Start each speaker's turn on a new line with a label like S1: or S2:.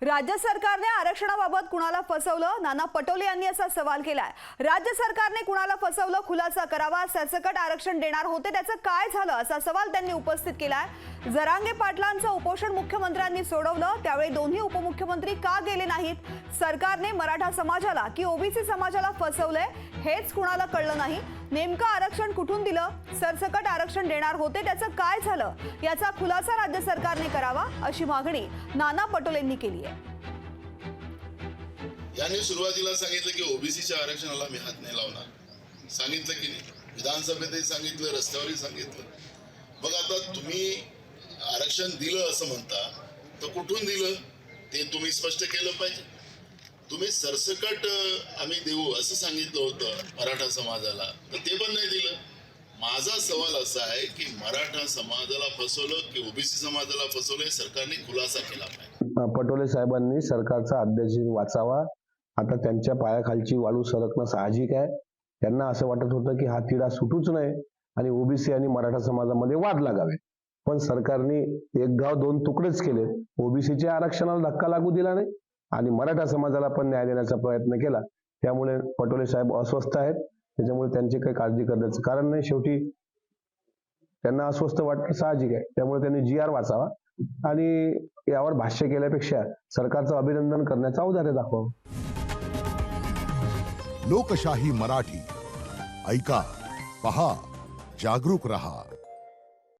S1: राज्य सरकारने आरक्षणाबाबत कुणाला फसवलं? नाना पटोले यांनी असा सवाल केलाय। राज्य सरकारने कुणाला फसवलं? खुलासा करावा। सरसकट आरक्षण देणार होते त्याचं काय झालं असा सवाल त्यांनी उपस्थित केलाय। जरांगे पाटलांचं उपोषण मुख्यमंत्र्यांनी सोडवलं, त्यावेळी दोन्ही उपमुख्यमंत्री का गेले नाहीत? सरकारने मराठा समाजाला की ओबीसी समाजाला फसवलंय हेच कुणाला कळलं नाही। नेमकं आरक्षण कुठून दिलं? सरसकट आरक्षण देणार होते त्याचं काय झालं याचा खुलासा राज्य सरकारने करावा अशी मागणी नाना पटोलेंनी केली आहे।
S2: यांनी सुरुवातीला सांगितलं की ओबीसीच्या आरक्षणाला मी हात नाही लावणार, सांगितलं की नाही? विधानसभेतही सांगितलं, रस्त्यावरही सांगितलं। मग आता तुम्ही आरक्षण दिलं असं म्हणता, तर कुठून दिलं ते तुम्ही स्पष्ट केलं पाहिजे। तुम्ही सरसकट आम्ही देऊ असं सांगितलं होतं मराठा समाजाला, तर ते पण नाही दिलं। माझा सवाल असा आहे की मराठा समाजाला फसवलं की ओबीसी समाजाला फसवलं, सरकारने खुलासा केला पाहिजे।
S3: पटोले साहेबांनी सरकारचा अध्यादेश वाचावा। आता त्यांच्या पायाखालची वाळू सरकणं साहजिक आहे। त्यांना असं वाटत होतं की हा तिढा सुटूच नये आणि ओबीसी आणि मराठा समाजामध्ये वाद लागावे, पण सरकारने एक गाव दोन तुकडेच केले। ओबीसीच्या आरक्षणाला धक्का लागू दिला नाही आणि मराठा समाजाला पण न्याय देण्याचा प्रयत्न केला। त्यामुळे पटोले साहेब अस्वस्थ आहेत, त्याच्यामुळे त्यांची काही काळजी करण्याचं कारण नाही। शेवटी त्यांना अस्वस्थ वाटणं साहजिक आहे, त्यामुळे त्यांनी GR वाचावा आणि यावर भाष्य केल्यापेक्षा सरकारचं अभिनंदन करण्याचं औदार्य दाखवावं।
S4: लोकशाही मराठी ऐका, पहा, जागरूक रहा।